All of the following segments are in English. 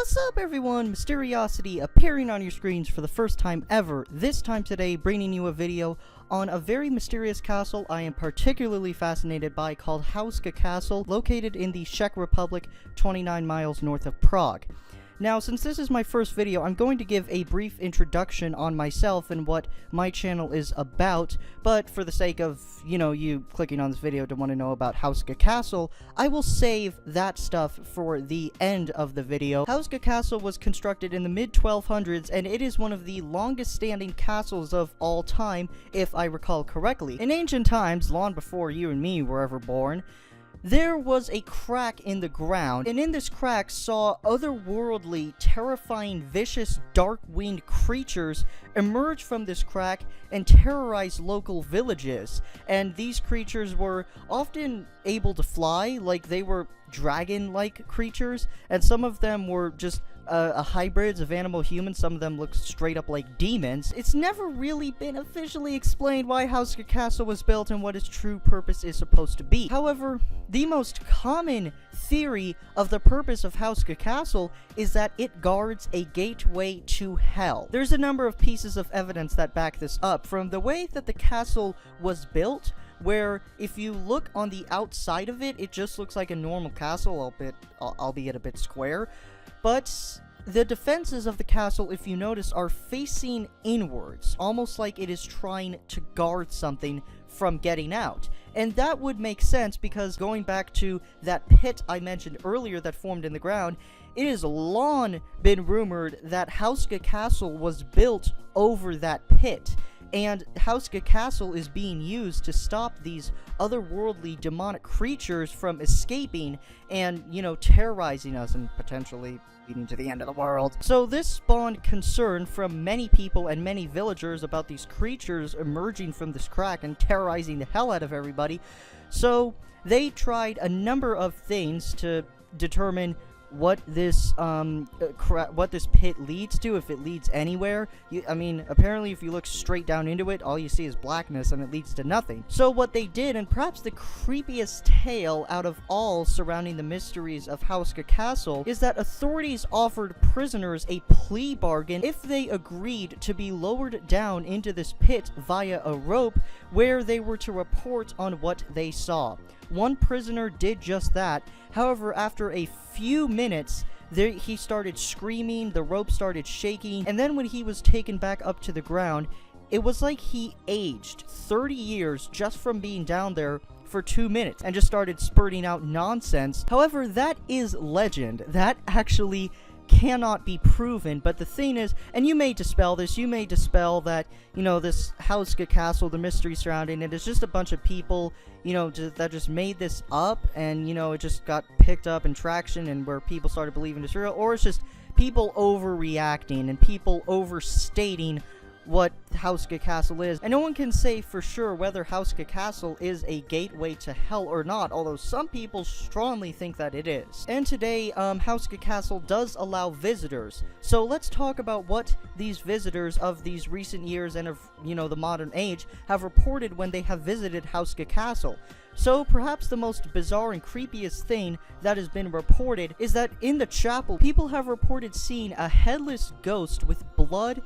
What's up everyone, Mysteriocity appearing on your screens for the first time ever, this time today bringing you a video on a very mysterious castle I am particularly fascinated by called Houska Castle, located in the Czech Republic 29 miles north of Prague. Now, since this is my first video, I'm going to give a brief introduction on myself and what my channel is about, but for the sake of, you clicking on this video to want to know about Houska Castle, I will save that stuff for the end of the video. Houska Castle was constructed in the mid-1200s, and it is one of the longest-standing castles of all time, if I recall correctly. In ancient times, long before you and me were ever born, there was a crack in the ground, and in this crack saw otherworldly, terrifying, vicious, dark-winged creatures emerge from this crack and terrorize local villages. And these creatures were often able to fly, like they were dragon-like creatures, and some of them were just hybrids of animal-human. Some of them look straight up like demons. It's never really been officially explained why Houska Castle was built and what its true purpose is supposed to be. However, the most common theory of the purpose of Houska Castle is that it guards a gateway to hell. There's a number of pieces of evidence that back this up, from the way that the castle was built, where if you look on the outside of it, it just looks like a normal castle, albeit a bit square. But the defenses of the castle, if you notice, are facing inwards, almost like it is trying to guard something from getting out. And that would make sense because, going back to that pit I mentioned earlier that formed in the ground, it has long been rumored that Houska Castle was built over that pit. And Houska Castle is being used to stop these otherworldly demonic creatures from escaping and, terrorizing us and potentially leading to the end of the world. So this spawned concern from many people and many villagers about these creatures emerging from this crack and terrorizing the hell out of everybody. So they tried a number of things to determine what this pit leads to, if it leads anywhere. Apparently if you look straight down into it, all you see is blackness and it leads to nothing. So what they did, and perhaps the creepiest tale out of all surrounding the mysteries of Houska Castle, is that authorities offered prisoners a plea bargain if they agreed to be lowered down into this pit via a rope, where they were to report on what they saw. One prisoner did just that. However, after a few minutes, he started screaming, the rope started shaking, and then when he was taken back up to the ground, it was like he aged 30 years just from being down there for 2 minutes and just started spurting out nonsense. However, that is legend. That actually cannot be proven, but the thing is, and you may dispel this, you may dispel that, this Houska Castle, the mystery surrounding it, is just a bunch of people, that just made this up, and, it just got picked up in traction, and where people started believing it's real, or it's just people overreacting and people overstating what Houska Castle is. And no one can say for sure whether Houska Castle is a gateway to hell or not, although some people strongly think that it is. And today, Houska Castle does allow visitors. So let's talk about what these visitors of these recent years and of, the modern age have reported when they have visited Houska Castle. So perhaps the most bizarre and creepiest thing that has been reported is that in the chapel, people have reported seeing a headless ghost with blood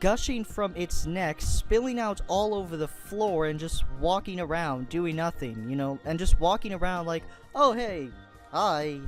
gushing from its neck, spilling out all over the floor, and just walking around doing nothing, and just walking around like, oh hey, hi,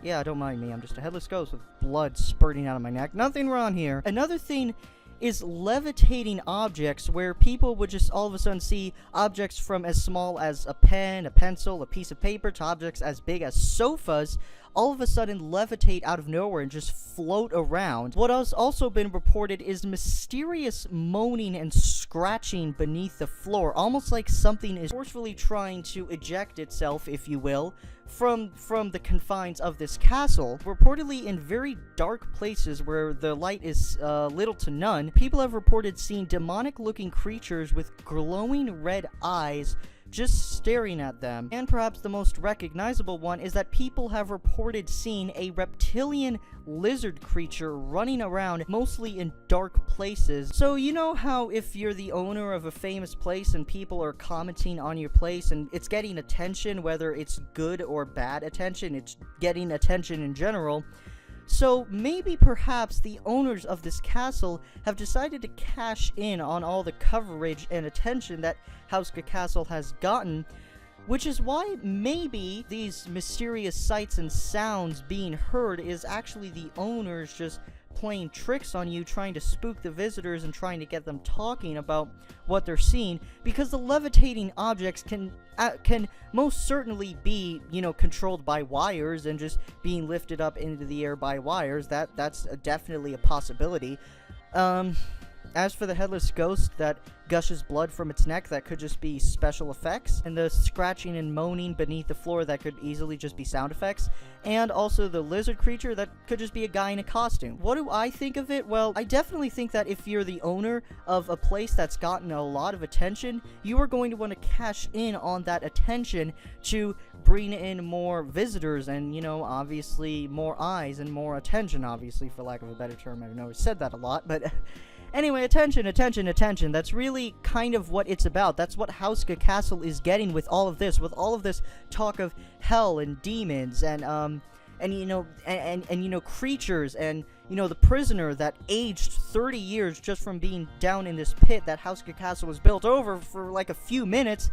yeah, don't mind me, I'm just a headless ghost with blood spurting out of my neck, nothing wrong here. Another thing is levitating objects, where people would just all of a sudden see objects from as small as a pen, a pencil, a piece of paper, to objects as big as sofas, all of a sudden levitate out of nowhere and just float around. What has also been reported is mysterious moaning and scratching beneath the floor, almost like something is forcefully trying to eject itself, if you will, from the confines of this castle. Reportedly in very dark places where the light is little to none, people have reported seeing demonic-looking creatures with glowing red eyes just staring at them. And perhaps the most recognizable one is that people have reported seeing a reptilian lizard creature running around, mostly in dark places. So you know how if you're the owner of a famous place and people are commenting on your place and it's getting attention, whether it's good or bad attention, it's getting attention in general. So maybe perhaps the owners of this castle have decided to cash in on all the coverage and attention that Houska Castle has gotten, which is why maybe these mysterious sights and sounds being heard is actually the owners just playing tricks on you, trying to spook the visitors and trying to get them talking about what they're seeing, because the levitating objects can most certainly be, you know, controlled by wires and just being lifted up into the air by wires. That's definitely a possibility. As for the headless ghost that gushes blood from its neck, that could just be special effects, and the scratching and moaning beneath the floor, that could easily just be sound effects, and also the lizard creature, that could just be a guy in a costume. What do I think of it? Well, I definitely think that if you're the owner of a place that's gotten a lot of attention, you are going to want to cash in on that attention to bring in more visitors and, you know, obviously more eyes and more attention, obviously, for lack of a better term. I've never said that a lot, but anyway, attention, attention, attention. That's really kind of what it's about. That's what Houska Castle is getting with all of this talk of hell and demons and you know, creatures, and, you know, the prisoner that aged 30 years just from being down in this pit that Houska Castle was built over for like a few minutes.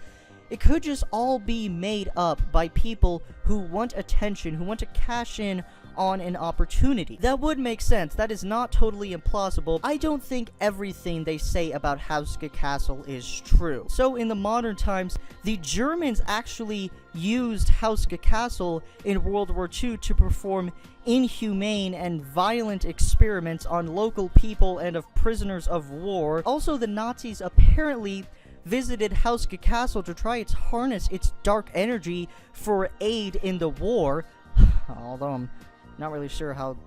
It could just all be made up by people who want attention, who want to cash in on an opportunity. That would make sense. That is not totally implausible. I don't think everything they say about Houska Castle is true. So in the modern times, the Germans actually used Houska Castle in World War II to perform inhumane and violent experiments on local people and of prisoners of war. Also, the Nazis apparently visited Houska Castle to try to harness its dark energy for aid in the war. Although I'm not really sure how,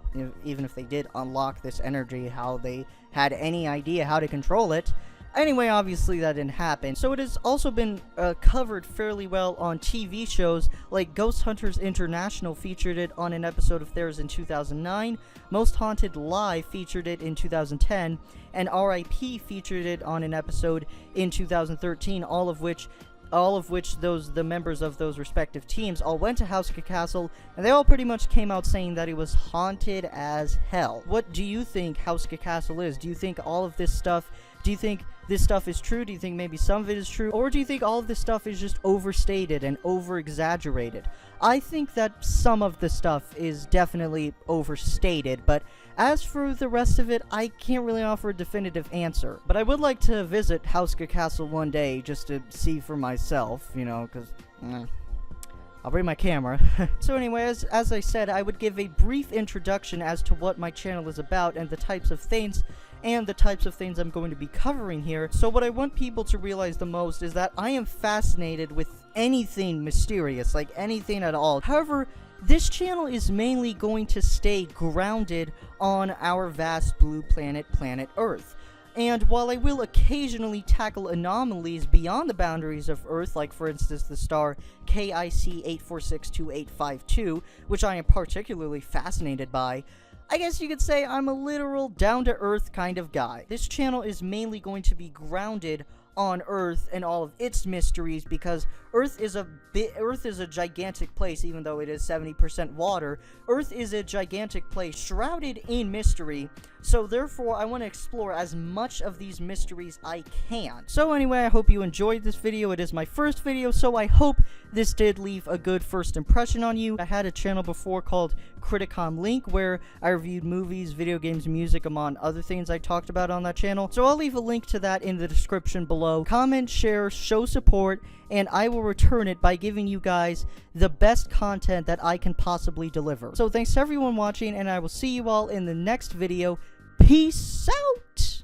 even if they did unlock this energy, how they had any idea how to control it. Anyway, obviously that didn't happen. So it has also been covered fairly well on TV shows, like Ghost Hunters International featured it on an episode of theirs in 2009, Most Haunted Live featured it in 2010, and RIP featured it on an episode in 2013, all of which the members of those respective teams all went to Houska Castle, and they all pretty much came out saying that it was haunted as hell. What do you think Houska Castle is? Do you think all of this stuff is true? Do you think maybe some of it is true? Or do you think all of this stuff is just overstated and over-exaggerated? I think that some of the stuff is definitely overstated, but as for the rest of it, I can't really offer a definitive answer. But I would like to visit Houska Castle one day just to see for myself, you know, because I'll bring my camera. So anyway, as I said, I would give a brief introduction as to what my channel is about and the types of things I'm going to be covering here. So what I want people to realize the most is that I am fascinated with anything mysterious, like anything at all. However, this channel is mainly going to stay grounded on our vast blue planet, planet Earth. And while I will occasionally tackle anomalies beyond the boundaries of Earth, like for instance the star KIC 8462852, which I am particularly fascinated by, I guess you could say I'm a literal down-to-earth kind of guy. This channel is mainly going to be grounded on Earth and all of its mysteries, because Earth is a gigantic place. Even though it is 70% water, Earth is a gigantic place shrouded in mystery. So therefore, I want to explore as much of these mysteries I can. So anyway, I hope you enjoyed this video. It is my first video, so I hope this did leave a good first impression on you. I had a channel before called Criticom Link, where I reviewed movies, video games, music, among other things I talked about on that channel. So I'll leave a link to that in the description below. Comment, share, show support, and I will return it by giving you guys the best content that I can possibly deliver. So thanks to everyone watching, and I will see you all in the next video. Peace out!